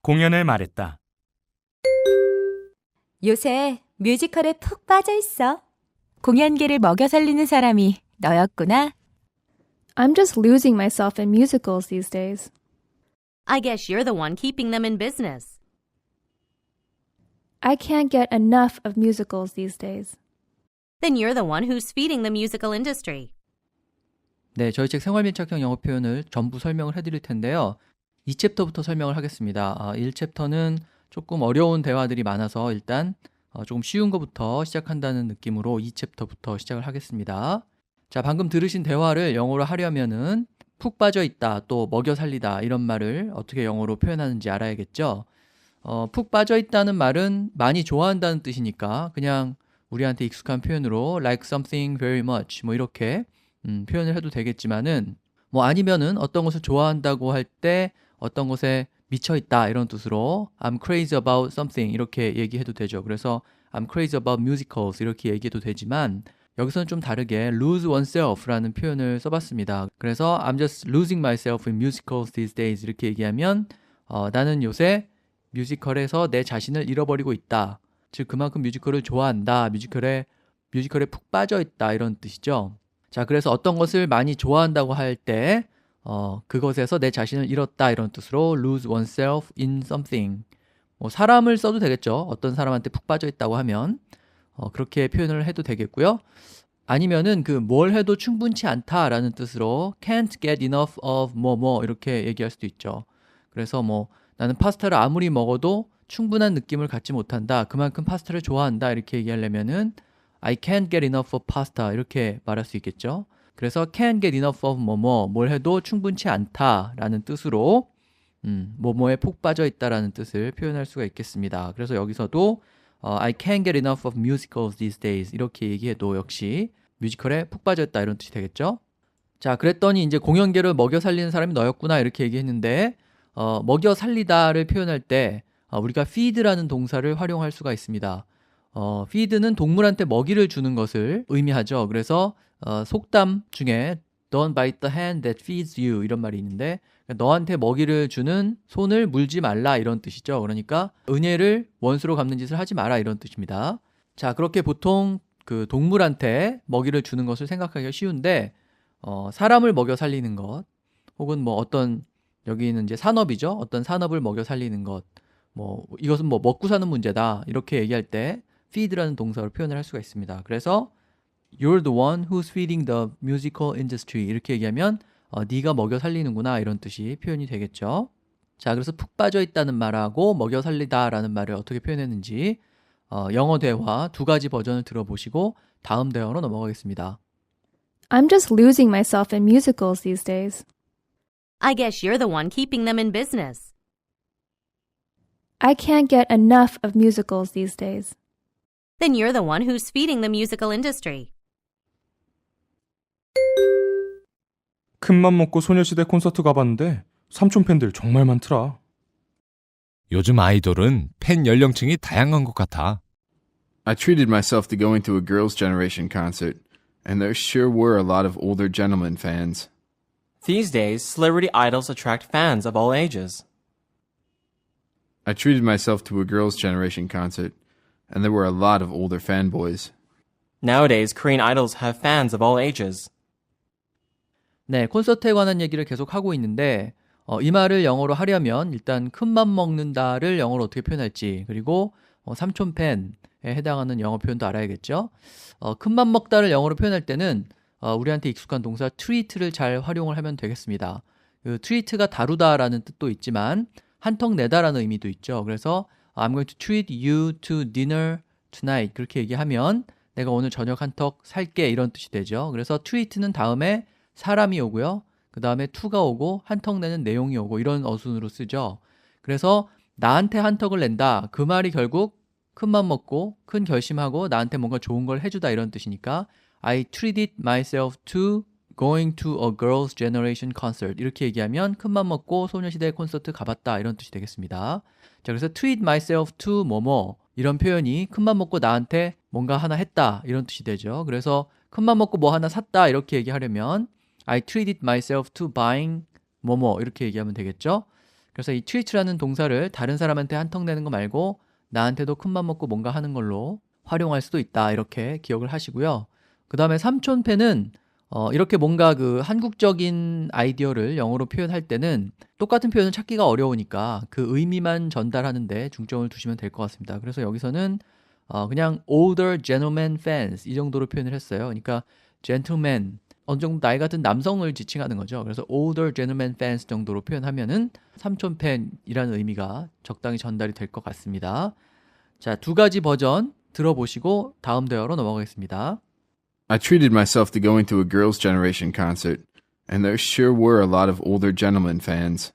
공연을 말했다. 요새 뮤지컬에 푹 빠져 있어. 공연계를 먹여 살리는 사람이 너였구나. I'm just losing myself in musicals these days. I guess you're the one keeping them in business. I can't get enough of musicals these days. Then you're the one who's feeding the musical industry. 네, 저희 책 생활밀착형 영어 표현을 전부 설명을 해드릴 텐데요. 2챕터부터 설명을 하겠습니다. 1챕터는 조금 어려운 대화들이 많아서 일단 조금 쉬운 것부터 시작한다는 느낌으로 2챕터부터 시작을 하겠습니다. 자, 방금 들으신 대화를 영어로 하려면은 푹 빠져 있다, 또 먹여 살리다 이런 말을 어떻게 영어로 표현하는지 알아야겠죠. 푹 빠져 있다는 말은 많이 좋아한다는 뜻이니까 그냥 우리한테 익숙한 표현으로 like something very much 뭐 이렇게 표현을 해도 되겠지만은 뭐 아니면은 어떤 것을 좋아한다고 할 때 어떤 것에 미쳐 있다 이런 뜻으로 I'm crazy about something 이렇게 얘기해도 되죠. 그래서 I'm crazy about musicals 이렇게 얘기해도 되지만 여기서는 좀 다르게 lose oneself라는 표현을 써봤습니다. 그래서 I'm just losing myself in musicals these days 이렇게 얘기하면 나는 요새 뮤지컬에서 내 자신을 잃어버리고 있다. 즉 그만큼 뮤지컬을 좋아한다. 뮤지컬에 푹 빠져 있다 이런 뜻이죠. 자, 그래서 어떤 것을 많이 좋아한다고 할 때 그것에서 내 자신을 잃었다 이런 뜻으로 lose oneself in something. 뭐 사람을 써도 되겠죠. 어떤 사람한테 푹 빠져 있다고 하면 그렇게 표현을 해도 되겠고요. 아니면은 그 뭘 해도 충분치 않다라는 뜻으로 can't get enough of 뭐뭐 이렇게 얘기할 수도 있죠. 그래서 뭐 나는 파스타를 아무리 먹어도 충분한 느낌을 갖지 못한다. 그만큼 파스타를 좋아한다. 이렇게 얘기하려면은 I can't get enough of pasta 이렇게 말할 수 있겠죠. 그래서 can't get enough of 뭐뭐 뭘 해도 충분치 않다라는 뜻으로 뭐뭐에 푹 빠져 있다라는 뜻을 표현할 수가 있겠습니다. 그래서 여기서도 I can't get enough of musicals these days 이렇게 얘기해도 역시 뮤지컬에 푹 빠져 있다 이런 뜻이 되겠죠. 자, 그랬더니 이제 공연계를 먹여 살리는 사람이 너였구나 이렇게 얘기했는데 먹여 살리다를 표현할 때 우리가 feed라는 동사를 활용할 수가 있습니다. feed는 동물한테 먹이를 주는 것을 의미하죠. 그래서 속담 중에 Don't bite the hand that feeds you 이런 말이 있는데 너한테 먹이를 주는 손을 물지 말라 이런 뜻이죠. 그러니까 은혜를 원수로 갚는 짓을 하지 마라 이런 뜻입니다. 자, 그렇게 보통 그 동물한테 먹이를 주는 것을 생각하기가 쉬운데 사람을 먹여 살리는 것 혹은 뭐 어떤 여기는 이제 산업이죠. 어떤 산업을 먹여 살리는 것 뭐 이것은 뭐 먹고 사는 문제다 이렇게 얘기할 때 feed라는 동사로 표현을 할 수가 있습니다. 그래서 You're the one who's feeding the musical industry 이렇게 얘기하면 네가 먹여 살리는구나 이런 뜻이 표현이 되겠죠. 자, 그래서 푹 빠져 있다는 말하고 먹여 살리다라는 말을 어떻게 표현했는지 영어 대화 두 가지 버전을 들어보시고 다음 대화로 넘어가겠습니다. I'm just losing myself in musicals these days. I guess you're the one keeping them in business. I can't get enough of musicals these days. Then you're the one who's feeding the musical industry. 큰맘 먹고 소녀시대 콘서트 가봤는데 삼촌 팬들 정말 많더라. 요즘 아이돌은 팬 연령층이 다양한 것 같아. I treated myself to going to a Girls' Generation concert, and there sure were a lot of older gentlemen fans. These days, celebrity idols attract fans of all ages. I treated myself to a Girls' Generation concert, and there were a lot of older fanboys. Nowadays, Korean idols have fans of all ages. 네, 콘서트에 관한 얘기를 계속 하고 있는데 이 말을 영어로 하려면 일단 큰맘 먹는다를 영어로 어떻게 표현할지 그리고 삼촌 팬에 해당하는 영어 표현도 알아야겠죠. 큰맘 먹다를 영어로 표현할 때는 우리한테 익숙한 동사 treat를 잘 활용을 하면 되겠습니다. 그 treat가 다루다라는 뜻도 있지만 한턱 내다라는 의미도 있죠. 그래서 I'm going to treat you to dinner tonight 그렇게 얘기하면 내가 오늘 저녁 한턱 살게 이런 뜻이 되죠. 그래서 treat는 다음에 사람이 오고요. 그 다음에 to가 오고 한턱 내는 내용이 오고 이런 어순으로 쓰죠. 그래서 나한테 한턱을 낸다. 그 말이 결국 큰맘 먹고 큰 결심하고 나한테 뭔가 좋은 걸 해주다 이런 뜻이니까 I treated myself to going to a girls' generation concert 이렇게 얘기하면 큰맘 먹고 소녀시대 콘서트 가봤다 이런 뜻이 되겠습니다. 자, 그래서 treat myself to 뭐뭐 이런 표현이 큰맘 먹고 나한테 뭔가 하나 했다 이런 뜻이 되죠. 그래서 큰맘 먹고 뭐 하나 샀다 이렇게 얘기하려면 I treated myself to buying 뭐뭐 이렇게 얘기하면 되겠죠. 그래서 이 treat라는 동사를 다른 사람한테 한턱 내는 거 말고 나한테도 큰맘 먹고 뭔가 하는 걸로 활용할 수도 있다. 이렇게 기억을 하시고요. 그 다음에 삼촌패는 이렇게 뭔가 그 한국적인 아이디어를 영어로 표현할 때는 똑같은 표현을 찾기가 어려우니까 그 의미만 전달하는데 중점을 두시면 될 것 같습니다. 그래서 여기서는 그냥 older gentleman fans 이 정도로 표현을 했어요. 그러니까 gentleman, 어느 정도 나이 같은 남성을 지칭하는 거죠. 그래서 older gentleman fans 정도로 표현하면은 삼촌 팬이라는 의미가 적당히 전달이 될 것 같습니다. 자, 두 가지 버전 들어보시고 다음 대화로 넘어가겠습니다. I treated myself to going to a girls' generation concert, and there sure were a lot of older gentlemen fans.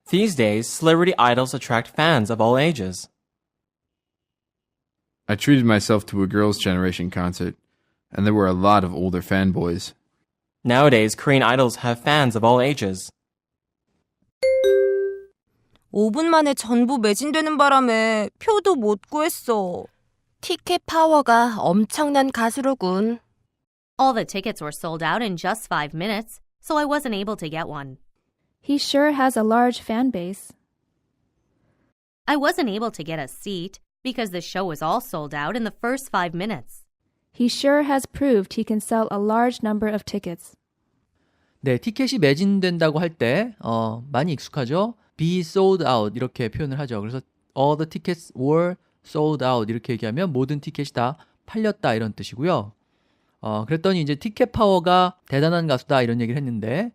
These days, celebrity idols attract fans of all ages. I treated myself to a girls' generation concert, and there were a lot of older fanboys. Nowadays, Korean idols have fans of all ages. 5분 만에 전부 매진되는 바람에 표도 못 구했어. 티켓 파워가 엄청난 가수로군. All the tickets were sold out in just 5 minutes, so I wasn't able to get one. He sure has a large fan base. I wasn't able to get a seat because the show was all sold out in the first 5 minutes. He sure has proved he can sell a large number of tickets. 네, 티켓이 매진된다고 할 때 많이 익숙하죠? be sold out 이렇게 표현을 하죠. 그래서 all the tickets were sold out 이렇게 얘기하면 모든 티켓이 다 팔렸다 이런 뜻이고요. 그랬더니 이제 티켓 파워가 대단한 가수다 이런 얘기를 했는데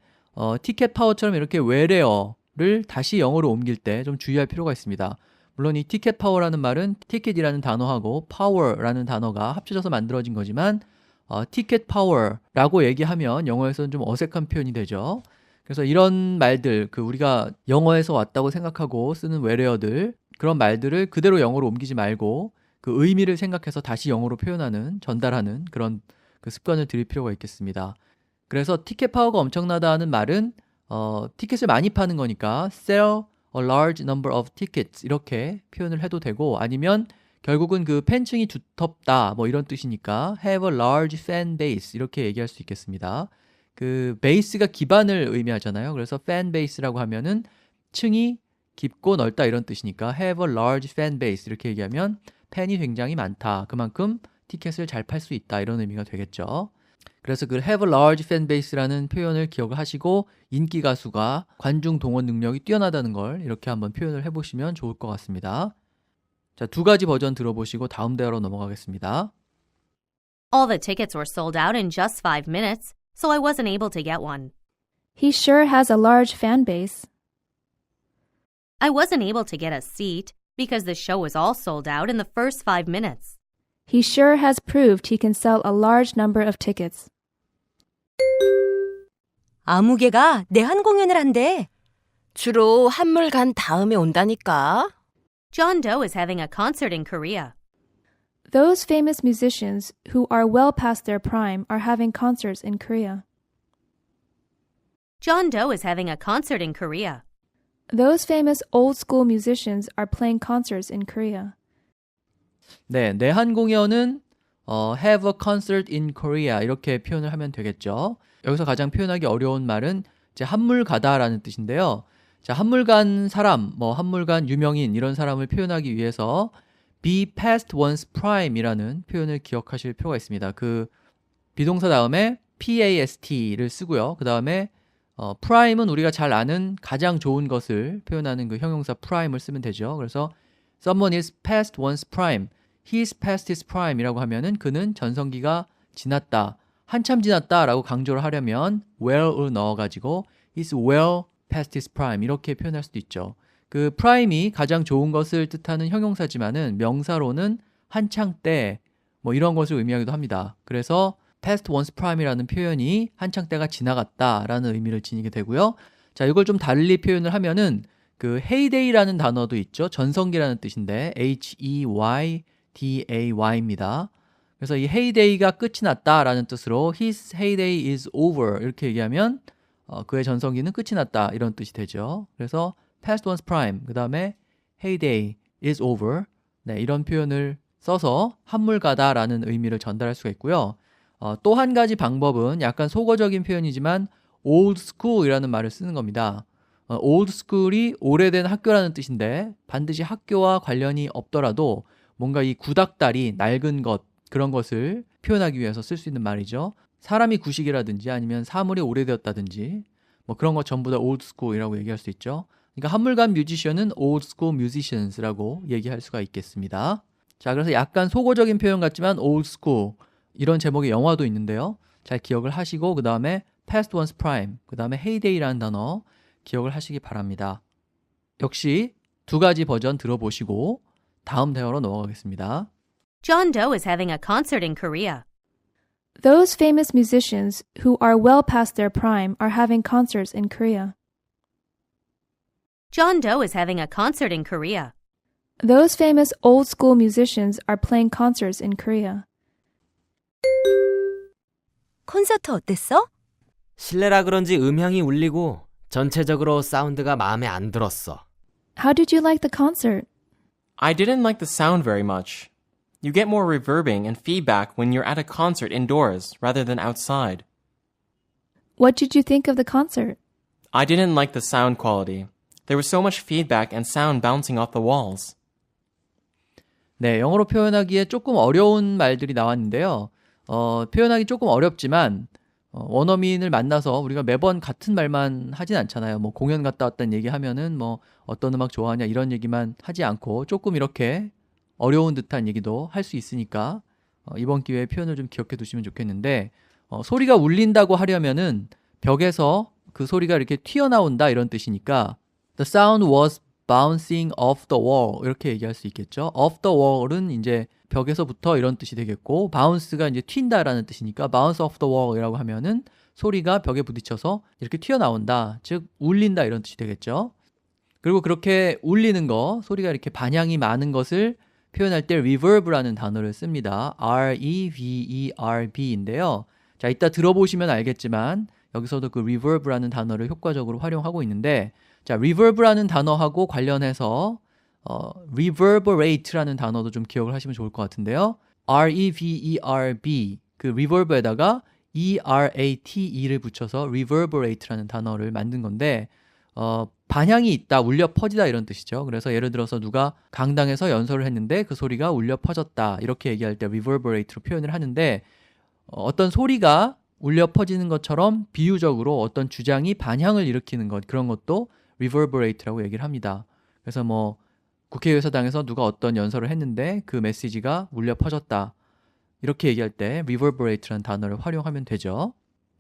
티켓 파워처럼 이렇게 외래어를 다시 영어로 옮길 때 좀 주의할 필요가 있습니다. 물론 이 티켓 파워라는 말은 티켓이라는 단어하고 파워라는 단어가 합쳐져서 만들어진 거지만 티켓 파워라고 얘기하면 영어에서는 좀 어색한 표현이 되죠. 그래서 이런 말들, 우리가 영어에서 왔다고 생각하고 쓰는 외래어들, 그런 말들을 그대로 영어로 옮기지 말고 그 의미를 생각해서 다시 영어로 표현하는, 전달하는 그런 그 습관을 들일 필요가 있겠습니다. 그래서 티켓 파워가 엄청나다는 말은 티켓을 많이 파는 거니까 sell a large number of tickets 이렇게 표현을 해도 되고, 아니면 결국은 그 팬층이 두텁다 뭐 이런 뜻이니까 have a large fan base 이렇게 얘기할 수 있겠습니다. 그 베이스가 기반을 의미하잖아요. 그래서 fan base라고 하면은 층이 깊고 넓다 이런 뜻이니까 have a large fan base 이렇게 얘기하면 팬이 굉장히 많다. 그만큼 티켓을 잘 팔 수 있다 이런 의미가 되겠죠. 그래서 그 have a large fan base라는 표현을 기억을 하시고 인기 가수가 관중 동원 능력이 뛰어나다는 걸 이렇게 한번 표현을 해보시면 좋을 것 같습니다. 자, 두 가지 버전 들어보시고 다음 대화로 넘어가겠습니다. All the tickets were sold out in just 5 minutes, so I wasn't able to get one. He sure has a large fan base. I wasn't able to get a seat because the show was all sold out in the first 5 minutes. He sure has proved he can sell a large number of tickets. 아무개가 내한 공연을 한대. 주로 한물 간 다음에 온다니까. John Doe is having a concert in Korea. Those famous musicians who are well past their prime are having concerts in Korea. John Doe is having a concert in Korea. Those famous old school musicians are playing concerts in Korea. 네, 내한 공연은 have a concert in Korea 이렇게 표현을 하면 되겠죠. 여기서 가장 표현하기 어려운 말은 이제 한물가다라는 뜻인데요. 자, 한물간 사람, 한물간 유명인 이런 사람을 표현하기 위해서 be past one's prime이라는 표현을 기억하실 필요가 있습니다. 그 비동사 다음에 past를 쓰고요. 그 다음에 prime은 우리가 잘 아는 가장 좋은 것을 표현하는 그 형용사 prime을 쓰면 되죠. 그래서 someone is past one's prime, he is past his prime이라고 하면은 그는 전성기가 지났다, 한참 지났다라고 강조를 하려면 well을 넣어가지고 is well past his prime 이렇게 표현할 수도 있죠. 그 prime이 가장 좋은 것을 뜻하는 형용사지만은 명사로는 한창 때 이런 것을 의미하기도 합니다. 그래서 past one's prime이라는 표현이 한창 때가 지나갔다라는 의미를 지니게 되고요. 자, 이걸 좀 달리 표현을 하면은 그 heyday라는 단어도 있죠. 전성기라는 뜻인데 heyday입니다. 그래서 이 heyday가 끝이 났다라는 뜻으로 his heyday is over 이렇게 얘기하면 그의 전성기는 끝이 났다 이런 뜻이 되죠. 그래서 past one's prime 그 다음에 heyday is over 네, 이런 표현을 써서 한물가다라는 의미를 전달할 수가 있고요. 또 한 가지 방법은 약간 속어적인 표현이지만 old school이라는 말을 쓰는 겁니다. old school이 오래된 학교라는 뜻인데 반드시 학교와 관련이 없더라도 뭔가 이 구닥다리, 낡은 것 그런 것을 표현하기 위해서 쓸 수 있는 말이죠. 사람이 구식이라든지 아니면 사물이 오래되었다든지 뭐 그런 거 전부 다 old school이라고 얘기할 수 있죠. 그러니까 한물간 뮤지션은 old school musicians라고 얘기할 수가 있겠습니다. 자, 그래서 약간 속어적인 표현 같지만 old school 이런 제목의 영화도 있는데요. 잘 기억을 하시고 그 다음에 past one's prime, 그 다음에 heyday라는 단어 기억을 하시기 바랍니다. 역시 두 가지 버전 들어보시고 다음 대화로 넘어가겠습니다. John Doe is having a concert in Korea. Those famous musicians who are well past their prime are having concerts in Korea. John Doe is having a concert in Korea. Those famous old school musicians are playing concerts in Korea. 콘서트 어땠어? 실내라 그런지 음향이 울리고 전체적으로 사운드가 마음에 안 들었어. How did you like the concert? I didn't like the sound very much. You get more reverbing and feedback when you're at a concert indoors rather than outside. What did you think of the concert? I didn't like the sound quality. There was so much feedback and sound bouncing off the walls. 네, 영어로 표현하기에 조금 어려운 말들이 나왔는데요. 표현하기 조금 어렵지만 원어민을 만나서 우리가 매번 같은 말만 하진 않잖아요. 뭐 공연 갔다 왔다는 얘기하면은 뭐 어떤 음악 좋아하냐 이런 얘기만 하지 않고 조금 이렇게 어려운 듯한 얘기도 할 수 있으니까 이번 기회에 표현을 좀 기억해 두시면 좋겠는데 소리가 울린다고 하려면은 벽에서 그 소리가 이렇게 튀어나온다 이런 뜻이니까 The sound was bouncing off the wall 이렇게 얘기할 수 있겠죠. off the wall은 이제 벽에서부터 이런 뜻이 되겠고 bounce가 이제 튄다라는 뜻이니까 bounce off the wall이라고 하면은 소리가 벽에 부딪혀서 이렇게 튀어나온다. 즉 울린다 이런 뜻이 되겠죠. 그리고 그렇게 울리는 거, 소리가 이렇게 반향이 많은 것을 표현할 때 reverb라는 단어를 씁니다. R-E-V-E-R-B인데요. 자, 이따 들어보시면 알겠지만 여기서도 그 reverb라는 단어를 효과적으로 활용하고 있는데 자, reverb라는 단어하고 관련해서 reverberate라는 단어도 좀 기억을 하시면 좋을 것 같은데요. R-E-V-E-R-B 그 reverb에다가 E-R-A-T-E를 붙여서 reverberate라는 단어를 만든 건데 반향이 있다, 울려 퍼지다 이런 뜻이죠. 그래서 예를 들어서 누가 강당에서 연설을 했는데 그 소리가 울려 퍼졌다 이렇게 얘기할 때 reverberate로 표현을 하는데 어떤 소리가 울려 퍼지는 것처럼 비유적으로 어떤 주장이 반향을 일으키는 것 그런 것도 reverberate라고 얘기를 합니다. 그래서 뭐 국회의사당에서 누가 어떤 연설을 했는데 그 메시지가 울려 퍼졌다 이렇게 얘기할 때 reverberate라는 단어를 활용하면 되죠.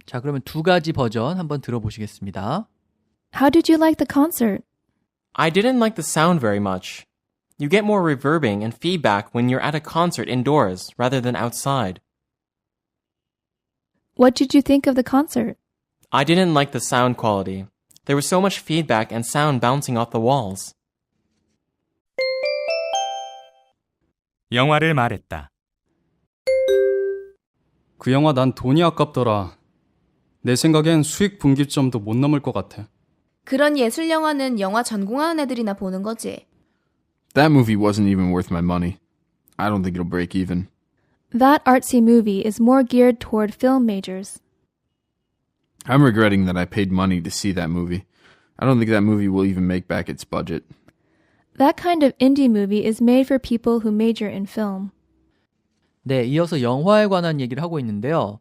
자, 그러면 두 가지 버전 한번 들어보시겠습니다. How did you like the concert? I didn't like the sound very much. You get more reverbing and feedback when you're at a concert indoors rather than outside. What did you think of the concert? I didn't like the sound quality. There was so much feedback and sound bouncing off the walls. 영화를 말했다. 그 영화 난 돈이 아깝더라. 내 생각엔 수익 분기점도 못 넘을 것 같아. 그런 예술 영화는 영화 전공하는 애들이나 보는 거지. That movie wasn't even worth my money. I don't think it'll break even. That artsy movie is more geared toward film majors. I'm regretting that I paid money to see that movie. I don't think that movie will even make back its budget. That kind of indie movie is made for people who major in film. 네, 이어서 영화에 관한 얘기를 하고 있는데요.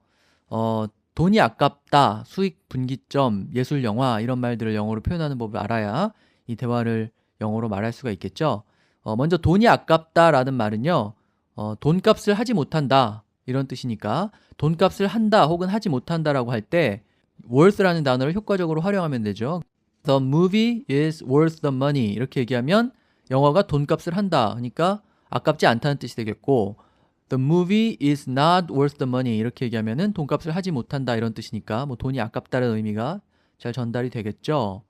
돈이 아깝다, 수익 분기점, 예술 영화 이런 말들을 영어로 표현하는 법을 알아야 이 대화를 영어로 말할 수가 있겠죠. 먼저 돈이 아깝다라는 말은요. 돈값을 하지 못한다 이런 뜻이니까 돈값을 한다 혹은 하지 못한다라고 할 때 worth라는 단어를 효과적으로 활용하면 되죠. The movie is worth the money 이렇게 얘기하면 영화가 돈값을 한다 그러니까 아깝지 않다는 뜻이 되겠고 The movie is not worth the money 이렇게 얘기하면은 돈값을 하지 못한다 이런 뜻이니까 뭐 돈이 아깝다는 의미가 잘 전달이 되겠죠.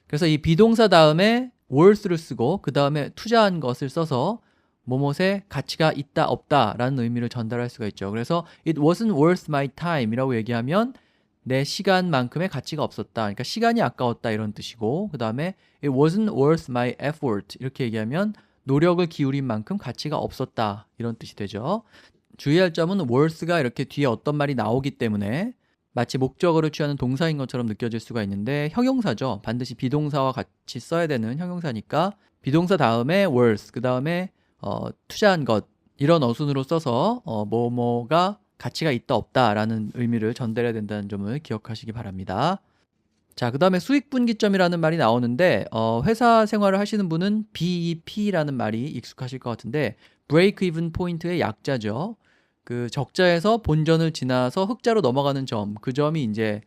그래서 이 비동사 다음에 worth를 쓰고 그 다음에 투자한 것을 써서 뭐뭇에 가치가 있다 없다 라는 의미를 전달할 수가 있죠. 그래서 it wasn't worth my time 이라고 얘기하면 내 시간만큼의 가치가 없었다. 그러니까 시간이 아까웠다 이런 뜻이고 그 다음에 it wasn't worth my effort 이렇게 얘기하면 노력을 기울인 만큼 가치가 없었다 이런 뜻이 되죠. 주의할 점은 worth가 이렇게 뒤에 어떤 말이 나오기 때문에 마치 목적어를 취하는 동사인 것처럼 느껴질 수가 있는데 형용사죠. 반드시 비동사와 같이 써야 되는 형용사니까 비동사 다음에 worth, 그 다음에 투자한 것 이런 어순으로 써서 뭐뭐가 가치가 있다 없다라는 의미를 전달해야 된다는 점을 기억하시기 바랍니다. 자, 그 다음에 수익분기점이라는 말이 나오는데 회사 생활을 하시는 분은 BEP라는 말이 익숙하실 것 같은데 break even point의 약자죠. 그 적자에서 본전을 지나서 흑자로 넘어가는 점, 그 점이 이제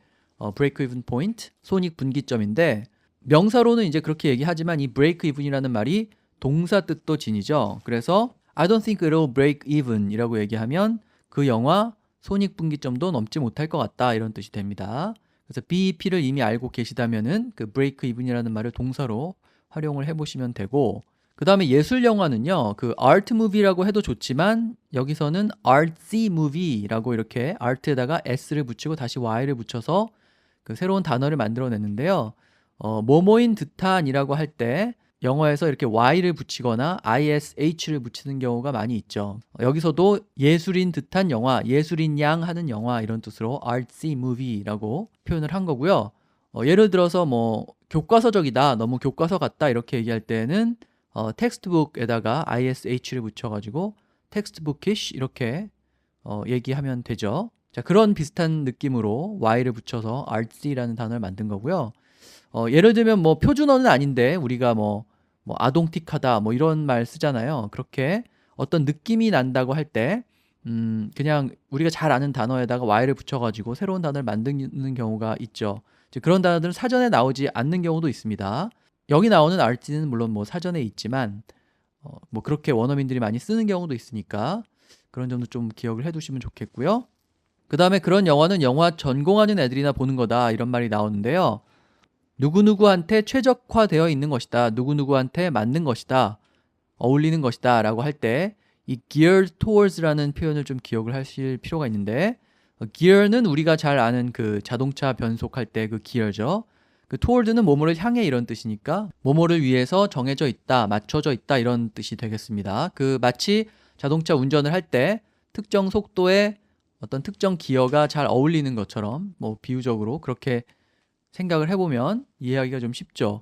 break even point, 손익분기점인데 명사로는 이제 그렇게 얘기하지만 이 break even이라는 말이 동사 뜻도 지니죠. 그래서 I don't think it'll break even 이라고 얘기하면 그 영화 손익분기점도 넘지 못할 것 같다 이런 뜻이 됩니다. 그래서 BEP를 이미 알고 계시다면은 그 break even이라는 말을 동사로 활용을 해보시면 되고 그 다음에 예술 영화는요, 그 art movie라고 해도 좋지만 여기서는 artsy movie라고 이렇게 art에다가 s를 붙이고 다시 y를 붙여서 그 새로운 단어를 만들어냈는데요. 뭐뭐인 듯한이라고 할 때 영어에서 이렇게 y를 붙이거나 ish를 붙이는 경우가 많이 있죠. 여기서도 예술인 듯한 영화, 예술인 양 하는 영화 이런 뜻으로 artsy movie라고 표현을 한 거고요. 예를 들어서 뭐 교과서적이다, 너무 교과서 같다 이렇게 얘기할 때는 텍스트북에다가 ish를 붙여가지고 textbookish 이렇게 얘기하면 되죠. 자, 그런 비슷한 느낌으로 y를 붙여서 artsy라는 단어를 만든 거고요. 예를 들면 뭐 표준어는 아닌데 우리가 뭐 아동틱하다 뭐 이런 말 쓰잖아요. 그렇게 어떤 느낌이 난다고 할 때 그냥 우리가 잘 아는 단어에다가 y를 붙여가지고 새로운 단어를 만드는 경우가 있죠. 그런 단어들은 사전에 나오지 않는 경우도 있습니다. 여기 나오는 art는 물론 뭐 사전에 있지만 뭐 그렇게 원어민들이 많이 쓰는 경우도 있으니까 그런 점도 좀 기억을 해두시면 좋겠고요. 그 다음에 그런 영화는 영화 전공하는 애들이나 보는 거다 이런 말이 나오는데요. 누구누구한테 최적화되어 있는 것이다. 누구누구한테 맞는 것이다. 어울리는 것이다 라고 할 때 이 geared towards라는 표현을 좀 기억을 하실 필요가 있는데 gear는 우리가 잘 아는 그 자동차 변속할 때 그 gear죠. 그 toward는 뭐뭐를 향해 이런 뜻이니까 뭐뭐를 위해서 정해져 있다, 맞춰져 있다 이런 뜻이 되겠습니다. 그 마치 자동차 운전을 할 때 특정 속도에 어떤 특정 기어가 잘 어울리는 것처럼 뭐 비유적으로 그렇게 생각을 해보면 이해하기가 좀 쉽죠.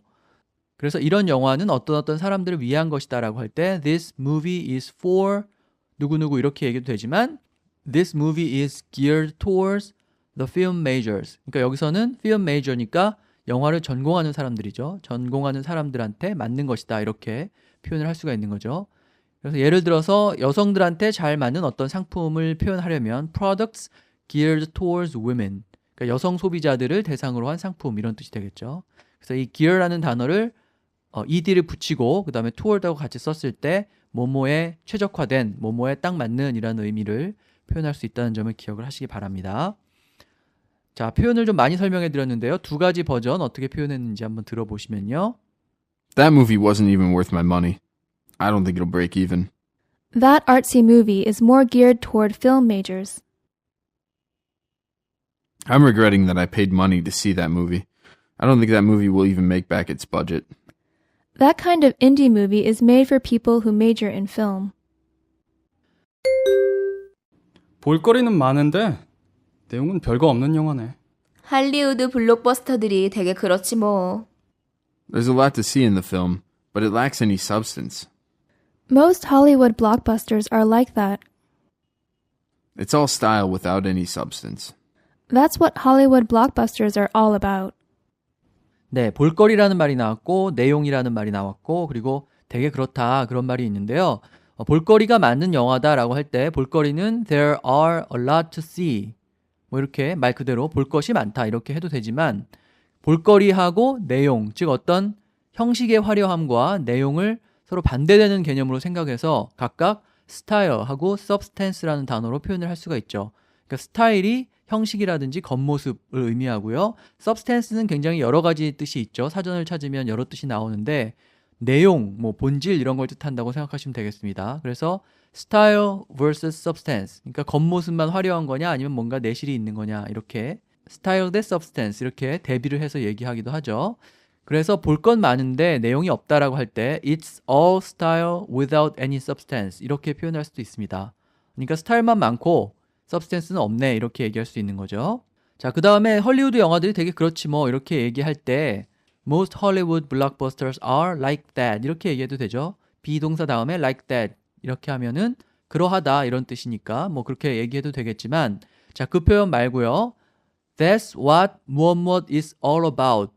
그래서 이런 영화는 어떤 사람들을 위한 것이다 라고 할 때 This movie is for 누구누구 이렇게 얘기도 되지만 This movie is geared towards the film majors. 그러니까 여기서는 film major니까 영화를 전공하는 사람들이죠. 전공하는 사람들한테 맞는 것이다 이렇게 표현을 할 수가 있는 거죠. 그래서 예를 들어서 여성들한테 잘 맞는 어떤 상품을 표현하려면 products geared towards women. 그러니까 여성 소비자들을 대상으로 한 상품 이런 뜻이 되겠죠. 그래서 이 gear라는 단어를 ed를 붙이고 그 다음에 toward하고 같이 썼을 때 뭐뭐에 최적화된, 뭐뭐에 딱 맞는 이라는 의미를 표현할 수 있다는 점을 기억을 하시기 바랍니다. 자, 표현을 좀 많이 설명해 드렸는데요. 두 가지 버전 어떻게 표현했는지 한번 들어보시면요. That movie wasn't even worth my money. I don't think it'll break even. That artsy movie is more geared toward film majors. I'm regretting that I paid money to see that movie. I don't think that movie will even make back its budget. That kind of indie movie is made for people who major in film. 볼거리는 많은데 내용은 별거 없는 영화네. 할리우드 블록버스터들이 되게 그렇지 뭐. There's a lot to see in the film, but it lacks any substance. Most Hollywood blockbusters are like that. It's all style without any substance. That's what Hollywood blockbusters are all about. 네, 볼거리라는 말이 나왔고 내용이라는 말이 나왔고 그리고 되게 그렇다 그런 말이 있는데요. 볼거리가 많은 영화다라고 할 때 볼거리는 there are a lot to see 뭐 이렇게 말 그대로 볼 것이 많다 이렇게 해도 되지만 볼거리하고 내용 즉 어떤 형식의 화려함과 내용을 서로 반대되는 개념으로 생각해서 각각 스타일하고 substance라는 단어로 표현을 할 수가 있죠. 그러니까 스타일이 형식이라든지 겉모습을 의미하고요. substance는 굉장히 여러 가지 뜻이 있죠. 사전을 찾으면 여러 뜻이 나오는데 내용, 뭐 본질 이런 걸 뜻한다고 생각하시면 되겠습니다. 그래서 style versus substance. 그러니까 겉모습만 화려한 거냐 아니면 뭔가 내실이 있는 거냐 이렇게 style 대 substance 이렇게 대비를 해서 얘기하기도 하죠. 그래서 볼 건 많은데 내용이 없다라고 할 때 it's all style without any substance 이렇게 표현할 수도 있습니다. 그러니까 스타일만 많고 substance는 없네 이렇게 얘기할 수 있는 거죠. 자, 그 다음에 헐리우드 영화들이 되게 그렇지 뭐 이렇게 얘기할 때 Most Hollywood blockbusters are like that 이렇게 얘기해도 되죠. 비동사 다음에 like that 이렇게 하면은 그러하다 이런 뜻이니까 뭐 그렇게 얘기해도 되겠지만 자, 그 표현 말고요. That's what 무엇 is all about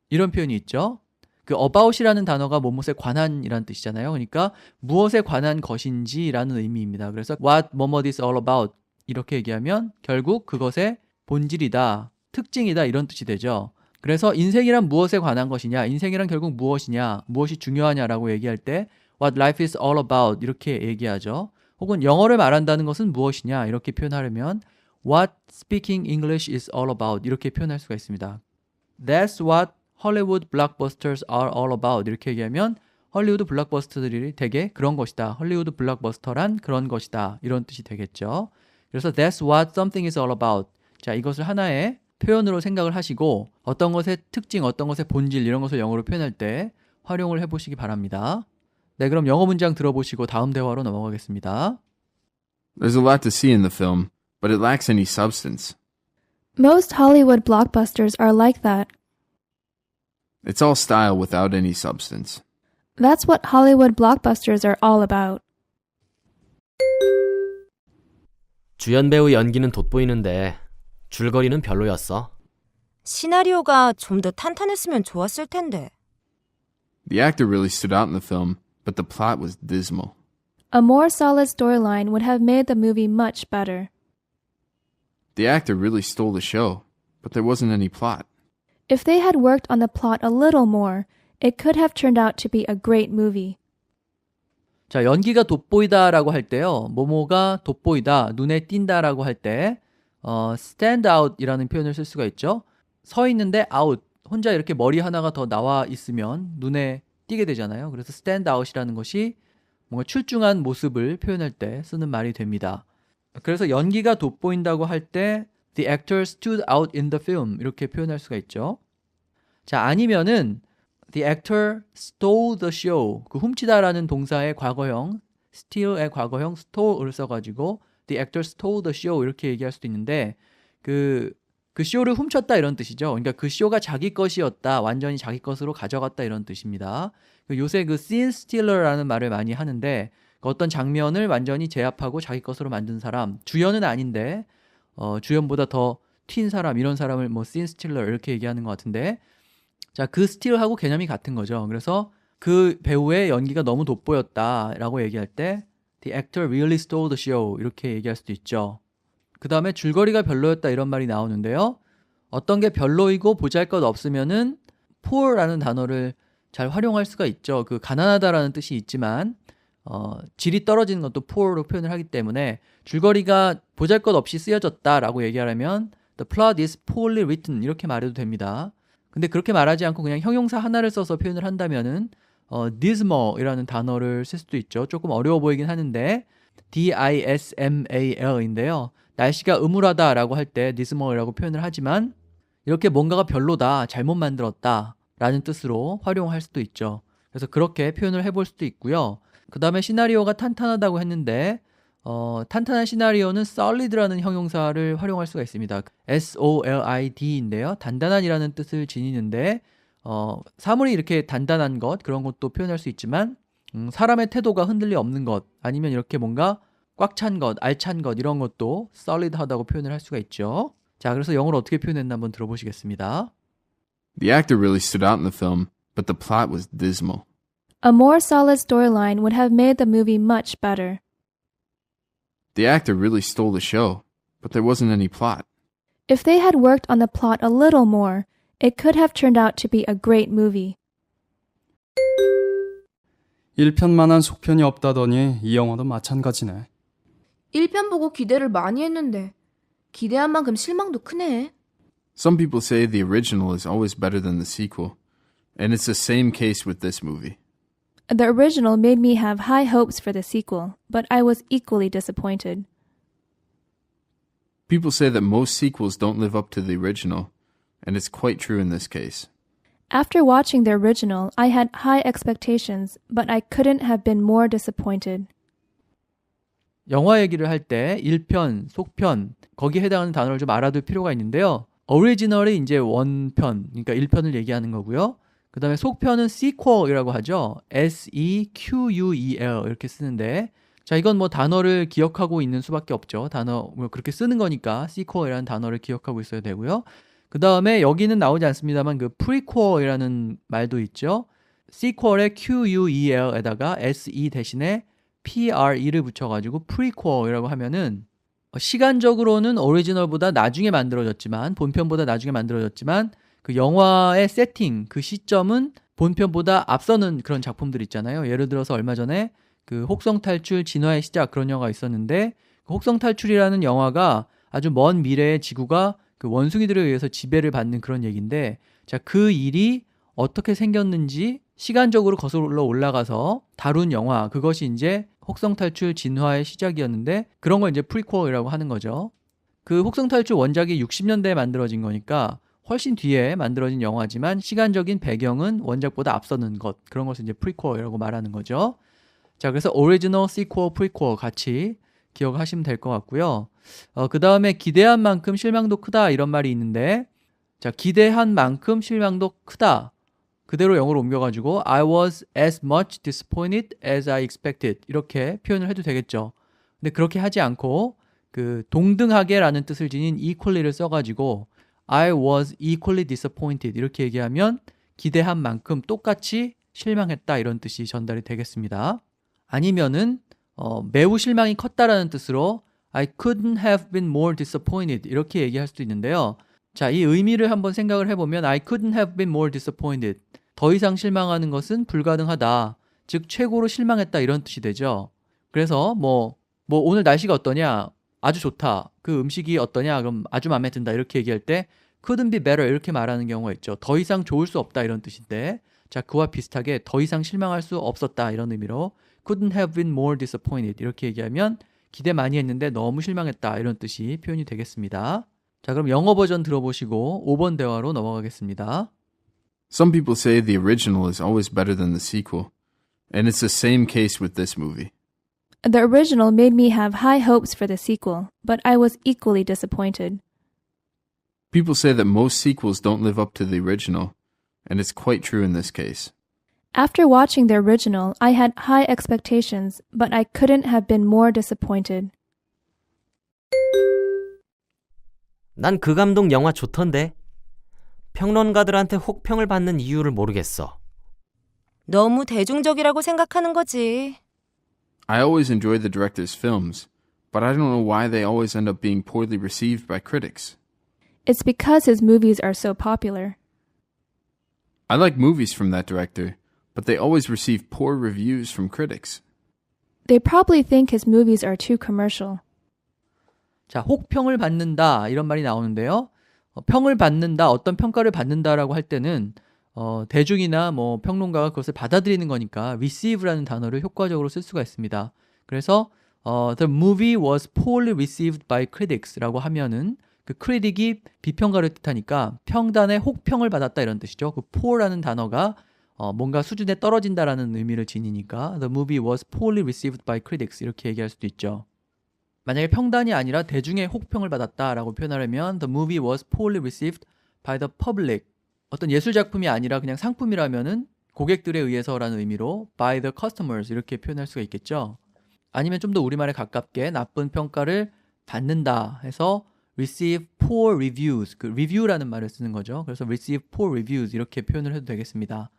이런 표현이 있죠. 그 about이라는 단어가 무엇에 관한이라는 뜻이잖아요. 그러니까 무엇에 관한 것인지라는 의미입니다. 그래서 what 무엇 is all about 이렇게 얘기하면 결국 그것의 본질이다, 특징이다 이런 뜻이 되죠. 그래서 인생이란 무엇에 관한 것이냐, 인생이란 결국 무엇이냐, 무엇이 중요하냐라고 얘기할 때 what life is all about 이렇게 얘기하죠. 혹은 영어를 말한다는 것은 무엇이냐 이렇게 표현하려면 what speaking English is all about 이렇게 표현할 수가 있습니다. That's what Hollywood blockbusters are all about 이렇게 얘기하면 헐리우드 블록버스터들이 되게 그런 것이다. 헐리우드 블록버스터란 그런 것이다. 이런 뜻이 되겠죠. 그래서 that's what something is all about. 자, 이것을 하나의 표현으로 생각을 하시고 어떤 것의 특징, 어떤 것의 본질 이런 것을 영어로 표현할 때 활용을 해보시기 바랍니다. 네, 그럼 영어 문장 들어보시고 다음 대화로 넘어가겠습니다. There's a lot to see in the film, but it lacks any substance. Most Hollywood blockbusters are like that. It's all style without any substance. That's what Hollywood blockbusters are all about. 주연 배우 연기는 돋보이는데 줄거리는 별로였어. 시나리오가 좀 더 탄탄했으면 좋았을 텐데. The actor really stood out in the film, but the plot was dismal. A more solid storyline would have made the movie much better. The actor really stole the show, but there wasn't any plot. If they had worked on the plot a little more, it could have turned out to be a great movie. 자, 연기가 돋보이다라고 할 때요. 뭐뭐가 돋보이다, 눈에 띈다라고 할 때 stand out이라는 표현을 쓸 수가 있죠. 서 있는데 out, 혼자 이렇게 머리 하나가 더 나와 있으면 눈에 띄게 되잖아요. 그래서 stand out이라는 것이 뭔가 출중한 모습을 표현할 때 쓰는 말이 됩니다. 그래서 연기가 돋보인다고 할 때 The actor stood out in the film 이렇게 표현할 수가 있죠. 자, 아니면은 The actor stole the show 그 훔치다라는 동사의 과거형 steal의 과거형 stole을 써가지고 The actor stole the show 이렇게 얘기할 수도 있는데 그 쇼를 훔쳤다 이런 뜻이죠. 그러니까 그 쇼가 자기 것이었다, 완전히 자기 것으로 가져갔다 이런 뜻입니다. 요새 그 scene stealer라는 말을 많이 하는데 어떤 장면을 완전히 제압하고 자기 것으로 만든 사람, 주연은 아닌데 주연보다 더 튄 사람, 이런 사람을 뭐 scene stealer 이렇게 얘기하는 것 같은데, 자, 그 steal하고 개념이 같은 거죠. 그래서 그 배우의 연기가 너무 돋보였다라고 얘기할 때 The actor really stole the show 이렇게 얘기할 수도 있죠. 그 다음에 줄거리가 별로였다 이런 말이 나오는데요. 어떤 게 별로이고 보잘것없으면은 poor라는 단어를 잘 활용할 수가 있죠. 그 가난하다라는 뜻이 있지만 질이 떨어지는 것도 poor로 표현을 하기 때문에 줄거리가 보잘것없이 쓰여졌다라고 얘기하려면 The plot is poorly written 이렇게 말해도 됩니다. 근데 그렇게 말하지 않고 그냥 형용사 하나를 써서 표현을 한다면은 dismal이라는 단어를 쓸 수도 있죠. 조금 어려워 보이긴 하는데 dismal인데요. 날씨가 음울하다라고 할 때 dismal이라고 표현을 하지만 이렇게 뭔가가 별로다, 잘못 만들었다 라는 뜻으로 활용할 수도 있죠. 그래서 그렇게 표현을 해볼 수도 있고요. 그 다음에 시나리오가 탄탄하다고 했는데 탄탄한 시나리오는 solid라는 형용사를 활용할 수가 있습니다. solid인데요. 단단한이라는 뜻을 지니는데 사물이 이렇게 단단한 것, 그런 것도 표현할 수 있지만 사람의 태도가 흔들림 없는 것, 아니면 이렇게 뭔가 꽉 찬 것, 알찬 것, 이런 것도 solid하다고 표현을 할 수가 있죠. 자, 그래서 영어로 어떻게 표현했나 한번 들어보시겠습니다. The actor really stood out in the film, but the plot was dismal. A more solid storyline would have made the movie much better. The actor really stole the show, but there wasn't any plot. If they had worked on the plot a little more, it could have turned out to be a great movie. 1편만한 속편이 없다더니 이 영화도 마찬가지네. 1편 보고 기대를 많이 했는데 기대한 만큼 실망도 크네. Some people say the original is always better than the sequel, and it's the same case with this movie. The original made me have high hopes for the sequel, but I was equally disappointed. People say that most sequels don't live up to the original, and it's quite true in this case. After watching the original, I had high expectations, but I couldn't have been more disappointed. 영화 얘기를 할 때 1편, 속편, 거기에 해당하는 단어를 좀 알아둘 필요가 있는데요. 오리지널이 이제 원편, 그러니까 1편을 얘기하는 거고요. 그 다음에 속편은 sequel이라고 하죠. S-E-Q-U-E-L 이렇게 쓰는데, 자, 이건 뭐 단어를 기억하고 있는 수밖에 없죠. 단어, 뭐 그렇게 쓰는 거니까 sequel이라는 단어를 기억하고 있어야 되고요. 그 다음에 여기는 나오지 않습니다만 그 prequel이라는 말도 있죠. sequel에 Q-U-E-L에다가 S-E 대신에 P-R-E를 붙여가지고 prequel이라고 하면은 시간적으로는 오리지널보다 나중에 만들어졌지만, 본편보다 나중에 만들어졌지만 그 영화의 세팅, 그 시점은 본편보다 앞서는 그런 작품들 있잖아요. 예를 들어서 얼마 전에 그 혹성탈출 진화의 시작 그런 영화가 있었는데, 그 혹성탈출이라는 영화가 아주 먼 미래의 지구가 그 원숭이들에 의해서 지배를 받는 그런 얘기인데, 자, 그 일이 어떻게 생겼는지 시간적으로 거슬러 올라가서 다룬 영화, 그것이 이제 혹성탈출 진화의 시작이었는데, 그런 걸 이제 프리퀄이라고 하는 거죠. 그 혹성탈출 원작이 60년대에 만들어진 거니까 훨씬 뒤에 만들어진 영화지만 시간적인 배경은 원작보다 앞서는 것, 그런 것을 이제 프리퀄이라고 말하는 거죠. 자, 그래서 오리지널, 시퀄, 프리퀄 같이 기억하시면 될 것 같고요. 그 다음에 기대한 만큼 실망도 크다 이런 말이 있는데, 자, 기대한 만큼 실망도 크다. 그대로 영어로 옮겨가지고 I was as much disappointed as I expected 이렇게 표현을 해도 되겠죠. 근데 그렇게 하지 않고 그 동등하게라는 뜻을 지닌 equally를 써가지고 I was equally disappointed 이렇게 얘기하면 기대한 만큼 똑같이 실망했다 이런 뜻이 전달이 되겠습니다. 아니면은 매우 실망이 컸다라는 뜻으로 I couldn't have been more disappointed 이렇게 얘기할 수도 있는데요. 자, 이 의미를 한번 생각을 해보면 I couldn't have been more disappointed. 더 이상 실망하는 것은 불가능하다. 즉 최고로 실망했다 이런 뜻이 되죠. 그래서 뭐 오늘 날씨가 어떠냐? 아주 좋다. 그 음식이 어떠냐? 그럼 아주 마음에 든다. 이렇게 얘기할 때 couldn't be better 이렇게 말하는 경우가 있죠. 더 이상 좋을 수 없다 이런 뜻인데, 자, 그와 비슷하게 더 이상 실망할 수 없었다 이런 의미로 couldn't have been more disappointed 이렇게 얘기하면 기대 많이 했는데 너무 실망했다 이런 뜻이 표현이 되겠습니다. 자, 그럼 영어 버전 들어보시고 5번 대화로 넘어가겠습니다. Some people say the original is always better than the sequel, and it's the same case with this movie. The original made me have high hopes for the sequel, but I was equally disappointed. People say that most sequels don't live up to the original, and it's quite true in this case. After watching the original, I had high expectations, but I couldn't have been more disappointed. 난 그 감독 영화 좋던데. 평론가들한테 혹평을 받는 이유를 모르겠어. 너무 대중적이라고 생각하는 거지. I always enjoy the director's films, but I don't know why they always end up being poorly received by critics. It's because his movies are so popular. I like movies from that director, but they always receive poor reviews from critics. They probably think his movies are too commercial. 자, 혹평을 받는다 이런 말이 나오는데요. 평을 받는다, 어떤 평가를 받는다라고 할 때는 대중이나 뭐 평론가가 그것을 받아들이는 거니까 receive라는 단어를 효과적으로 쓸 수가 있습니다. 그래서 the movie was poorly received by critics라고 하면은 그 critic이 비평가를 뜻하니까 평단의 혹평을 받았다 이런 뜻이죠. 그 poor라는 단어가 뭔가 수준에 떨어진다라는 의미를 지니니까 the movie was poorly received by critics 이렇게 얘기할 수도 있죠. 만약에 평단이 아니라 대중의 혹평을 받았다라고 표현하려면 the movie was poorly received by the public. 어떤 예술 작품이 아니라 그냥 상품이라면은 고객들에 의해서라는 의미로 by the customers 이렇게 표현할 수가 있겠죠. 아니면 좀 더 우리말에 가깝게 나쁜 평가를 받는다 해서 receive poor reviews. 그 review라는 말을 쓰는 거죠. 그래서 receive poor reviews 이렇게 표현을 해도 되겠습니다.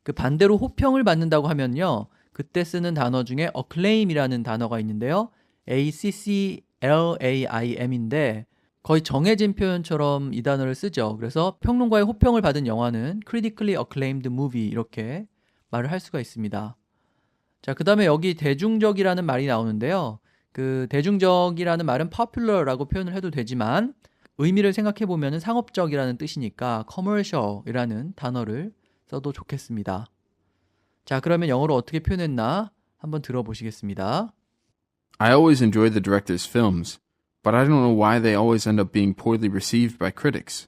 그 반대로 호평을 받는다고 하면요. 그때 쓰는 단어 중에 acclaim이라는 단어가 있는데요. ACCLAIM인데 거의 정해진 표현처럼 이 단어를 쓰죠. 그래서 평론가의 호평을 받은 영화는 critically acclaimed movie 이렇게 말을 할 수가 있습니다. 자, 그 다음에 여기 대중적이라는 말이 나오는데요. 그 대중적이라는 말은 popular라고 표현을 해도 되지만 의미를 생각해 보면 상업적이라는 뜻이니까 commercial이라는 단어를 써도 좋겠습니다. 자, 그러면 영어로 어떻게 표현했나 한번 들어보시겠습니다. I always enjoy the director's films, but I don't know why they always end up being poorly received by critics.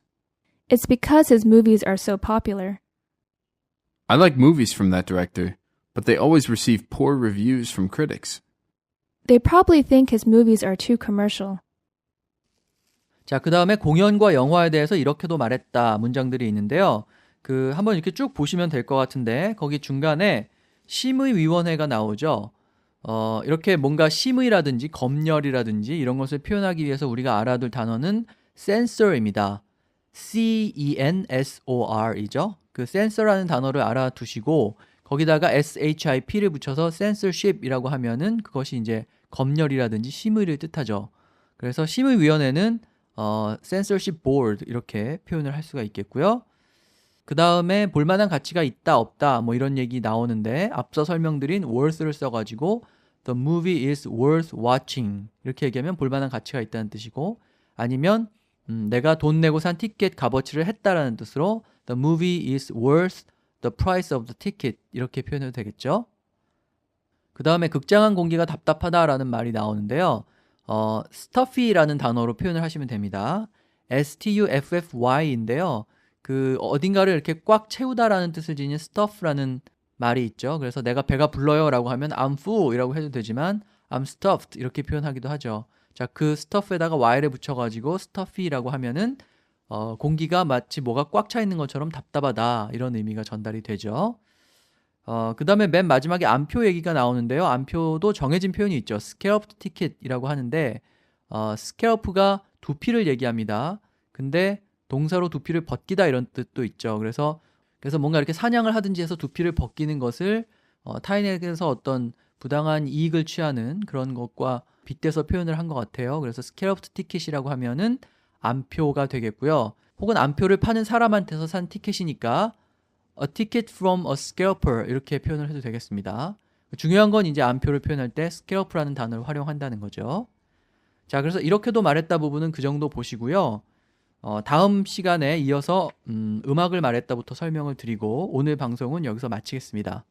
It's because his movies are so popular. I like movies from that director, but they always receive poor reviews from critics. They probably think his movies are too commercial. 자, 그 다음에 공연과 영화에 대해서 이렇게도 말했다 문장들이 있는데요. 한번 이렇게 쭉 보시면 될 것 같은데, 거기 중간에 심의위원회가 나오죠. 이렇게 뭔가 심의라든지 검열이라든지 이런 것을 표현하기 위해서 우리가 알아둘 단어는 censor입니다. CENSOR이죠. 그 censor라는 단어를 알아두시고 거기다가 SHIP를 붙여서 censorship이라고 하면은 그것이 이제 검열이라든지 심의를 뜻하죠. 그래서 심의위원회는 censorship board 이렇게 표현을 할 수가 있겠고요. 그 다음에 볼만한 가치가 있다 없다 뭐 이런 얘기 나오는데, 앞서 설명드린 worth를 써가지고 the movie is worth watching 이렇게 얘기하면 볼만한 가치가 있다는 뜻이고, 아니면 내가 돈 내고 산 티켓 값어치를 했다라는 뜻으로 the movie is worth the price of the ticket 이렇게 표현해도 되겠죠. 그 다음에 극장안 공기가 답답하다라는 말이 나오는데요. stuffy라는 단어로 표현을 하시면 됩니다. stuffy인데요. 어딘가를 이렇게 꽉 채우다라는 뜻을 지닌 stuff라는 말이 있죠. 그래서 내가 배가 불러요 라고 하면 I'm full 이라고 해도 되지만 I'm stuffed 이렇게 표현하기도 하죠. 자, 그 stuff에다가 y를 붙여가지고 stuffy라고 하면은 공기가 마치 뭐가 꽉 차 있는 것처럼 답답하다 이런 의미가 전달이 되죠. 그 다음에 맨 마지막에 암표 얘기가 나오는데요. 암표도 정해진 표현이 있죠. scalped ticket이라고 하는데 scalp가 두피를 얘기합니다. 근데 동사로 두피를 벗기다 이런 뜻도 있죠. 그래서 뭔가 이렇게 사냥을 하든지 해서 두피를 벗기는 것을 타인에게서 어떤 부당한 이익을 취하는 그런 것과 빗대서 표현을 한 것 같아요. 그래서 scalped ticket이라고 하면은 암표가 되겠고요. 혹은 암표를 파는 사람한테서 산 티켓이니까 a ticket from a scalper 이렇게 표현을 해도 되겠습니다. 중요한 건 이제 암표를 표현할 때 scalp라는 단어를 활용한다는 거죠. 자, 그래서 이렇게도 말했다 부분은 그 정도 보시고요. 다음 시간에 이어서 음악을 말했다부터 설명을 드리고 오늘 방송은 여기서 마치겠습니다.